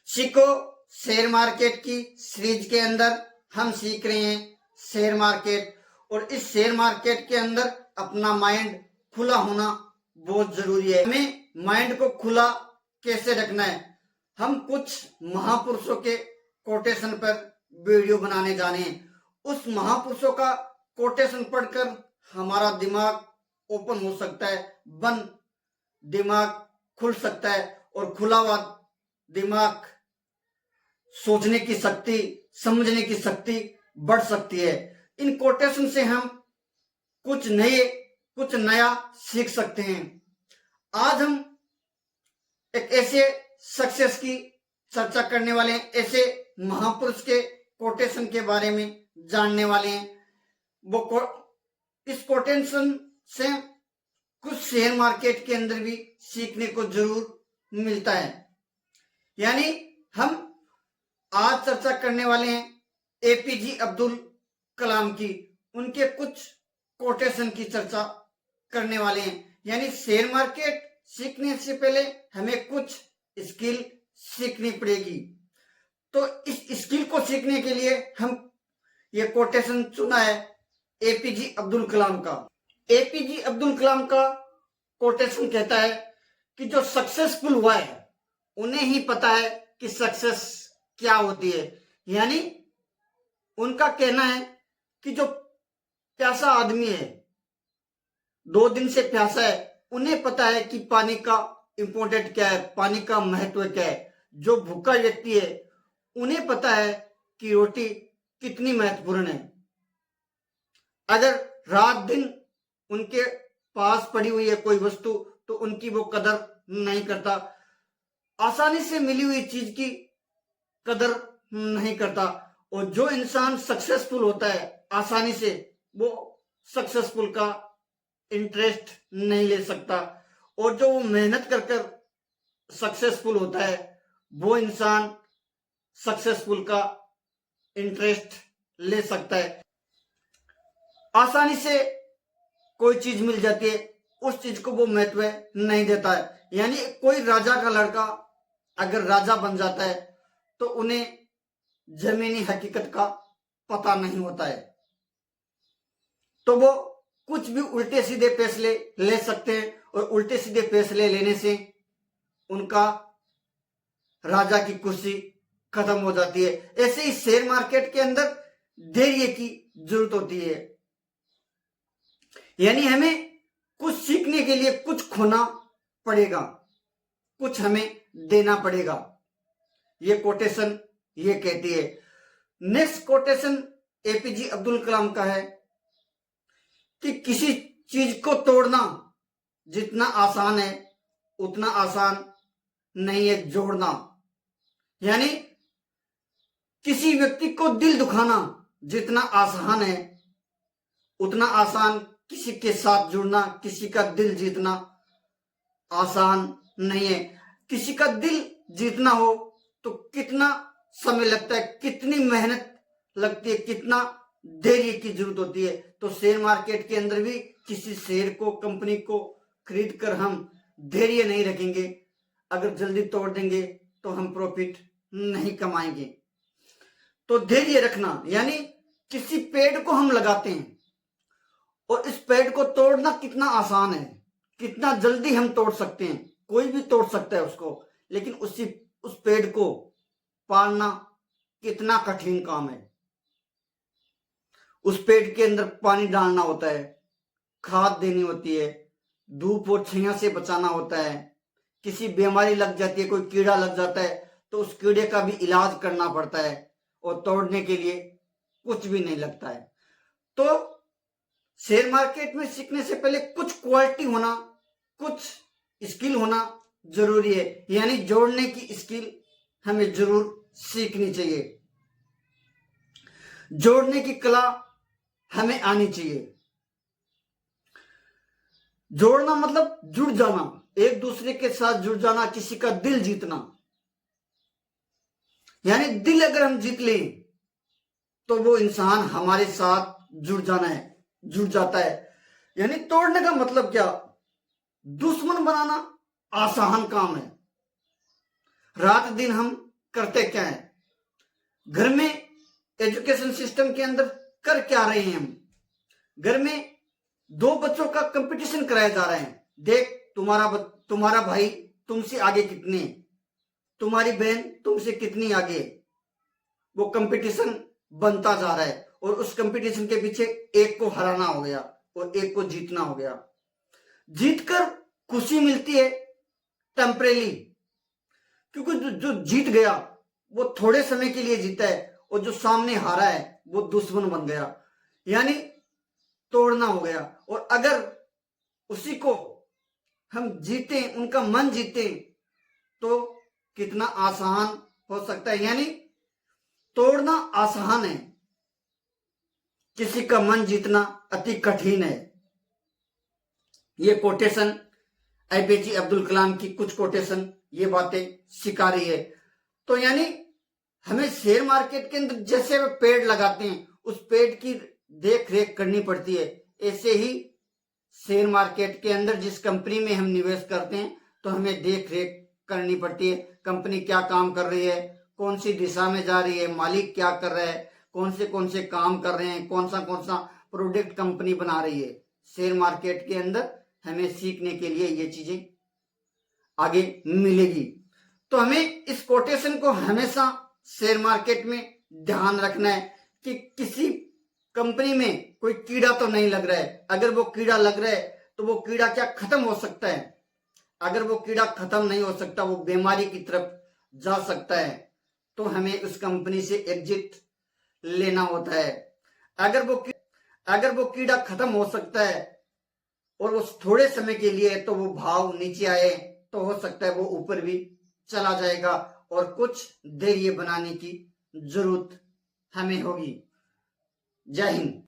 सीखो share market की series के अंदर हम सीख रहे हैं शेयर मार्केट। और इस शेयर मार्केट के अंदर अपना माइंड खुला होना बहुत जरूरी है। हमें माइंड को खुला कैसे रखना है, हम कुछ महापुरुषों के कोटेशन पर वीडियो बनाने जाने हैं। उस महापुरुषों का कोटेशन पढ़कर हमारा दिमाग ओपन हो सकता है, बंद दिमाग खुल सकता है और खुला हुआ दिमाग सोचने की शक्ति, समझने की शक्ति बढ़ सकती है। इन कोटेशन से हम कुछ नया सीख सकते हैं। आज हम एक ऐसे सक्सेस की चर्चा करने वाले हैं, ऐसे महापुरुष के कोटेशन के बारे में जानने वाले हैं। इस कोटेशन से कुछ शेयर मार्केट के अंदर भी सीखने को जरूर मिलता है। यानी हम आज चर्चा करने वाले हैं एपीजे अब्दुल कलाम की, उनके कुछ कोटेशन की चर्चा करने वाले हैं। यानी शेयर मार्केट सीखने से पहले हमें कुछ स्किल सीखनी पड़ेगी। तो इस स्किल को सीखने के लिए हम ये कोटेशन चुना है एपीजे अब्दुल कलाम का। एपीजे अब्दुल कलाम का कोटेशन कहता है कि जो सक्सेसफुल हुआ है उन्हें ही पता है कि सक्सेस क्या होती है। यानी उनका कहना है कि जो प्यासा आदमी है, 2 दिन से प्यासा है, उन्हें पता है कि पानी का इंपॉर्टेंट क्या है, पानी का महत्व क्या है। जो भूखा व्यक्ति है उन्हें पता है कि रोटी कितनी महत्वपूर्ण है। अगर रात दिन उनके पास पड़ी हुई है कोई वस्तु तो उनकी वो कदर नहीं करता, आसानी से मिली हुई चीज की कदर नहीं करता। और जो इंसान सक्सेसफुल होता है आसानी से, वो सक्सेसफुल का इंटरेस्ट नहीं ले सकता। और जो वो मेहनत कर कर सक्सेसफुल होता है वो इंसान सक्सेसफुल का इंटरेस्ट ले सकता है। आसानी से कोई चीज मिल जाती है, उस चीज को वो महत्व नहीं देता है। यानी कोई राजा का लड़का अगर राजा बन जाता है तो उन्हें जमीनी हकीकत का पता नहीं होता है, तो वो कुछ भी उल्टे सीधे फैसले ले सकते हैं और उल्टे सीधे फैसले लेने से उनका राजा की कुर्सी खत्म हो जाती है। ऐसे ही शेयर मार्केट के अंदर धैर्य की जरूरत होती है। यानी हमें कुछ सीखने के लिए कुछ खोना पड़ेगा, कुछ हमें देना पड़ेगा। ये कोटेशन ये कहती है। Next quotation APJ Abdul Kalam का है कि किसी चीज को तोड़ना जितना आसान है उतना आसान नहीं है जोड़ना। यानी किसी व्यक्ति को दिल दुखाना जितना आसान है उतना आसान किसी के साथ जुड़ना, किसी का दिल जीतना आसान नहीं है। किसी का दिल जीतना हो तो कितना समय लगता है, कितनी मेहनत लगती है, कितना धैर्य की जरूरत होती है। तो शेयर मार्केट के अंदर भी किसी शेयर को, कंपनी को खरीद कर हम धैर्य नहीं रखेंगे, अगर जल्दी तोड़ देंगे तो हम प्रॉफिट नहीं कमाएंगे। तो धैर्य रखना, यानी किसी पेड़ को हम लगाते हैं और इस पेड़ को तोड़ना कितना आसान है, कितना जल्दी हम तोड़ सकते हैं, कोई भी तोड़ सकता है उसको। लेकिन उस पेड़ को पालना कितना कठिन काम है। उस पेड़ के अंदर पानी डालना होता है, खाद देनी होती है, धूप और छाया से बचाना होता है। किसी बीमारी लग जाती है, कोई कीड़ा लग जाता है तो उस कीड़े का भी इलाज करना पड़ता है और तोड़ने के लिए कुछ भी नहीं लगता है। तो शेयर मार्केट में सीखने से पहले कुछ क्वालिटी होना, कुछ स्किल होना जरूरी है। यानी जोड़ने की स्किल हमें जरूर सीखनी चाहिए, जोड़ने की कला हमें आनी चाहिए। जोड़ना मतलब जुड़ जाना, एक दूसरे के साथ जुड़ जाना, किसी का दिल जीतना। यानी दिल अगर हम जीत लें तो वो इंसान हमारे साथ जुड़ जाता है। यानी तोड़ने का मतलब क्या, दुश्मन बनाना आसान काम है। रात दिन हम करते क्या है, घर में एजुकेशन सिस्टम के अंदर कर क्या रहे हैं हम। घर में दो बच्चों का कंपटीशन कराया जा रहा है, देख तुम्हारा भाई तुमसे आगे कितने, तुम्हारी बहन तुमसे कितनी आगे। वो कंपटीशन बनता जा रहा है और उस कंपटीशन के पीछे एक को हराना हो गया और एक को जीतना हो गया। जीतकर खुशी मिलती है टेम्परेली, क्योंकि जो जीत गया वो थोड़े समय के लिए जीता है और जो सामने हारा है वो दुश्मन बन गया, यानी तोड़ना हो गया। और अगर उसी को हम जीते, उनका मन जीते, तो कितना आसान हो सकता है। यानी तोड़ना आसान है, किसी का मन जीतना अति कठिन है। ये कोटेशन एपीजे अब्दुल कलाम की कुछ कोटेशन ये बातें सिखा रही है। तो यानी हमें शेयर मार्केट के अंदर जैसे वे पेड़ लगाते हैं उस पेड़ की देख रेख करनी पड़ती है, ऐसे ही शेयर मार्केट के अंदर जिस कंपनी में हम निवेश करते हैं तो हमें देख रेख करनी पड़ती है। कंपनी क्या काम कर रही है, कौन सी दिशा में जा रही है, मालिक क्या कर रहा है, कौन से काम कर रहे हैं, कौन सा प्रोडक्ट कंपनी बना रही है। शेयर मार्केट के अंदर हमें सीखने के लिए ये चीजें आगे मिलेगी। तो हमें इस कोटेशन को हमेशा शेयर मार्केट में ध्यान रखना है कि किसी कंपनी में कोई कीड़ा तो नहीं लग रहा है। अगर वो कीड़ा लग रहा है तो वो कीड़ा क्या खत्म हो सकता है? अगर वो कीड़ा खत्म नहीं हो सकता, वो बीमारी की तरफ जा सकता है, तो हमें उस कंपनी से एग्जिट लेना होता है। अगर वो कीड़ा खत्म हो सकता है और वो थोड़े समय के लिए, तो वो भाव नीचे आए तो हो सकता है वो ऊपर भी चला जाएगा और कुछ देर ये बनाने की जरूरत हमें होगी। जय हिंद।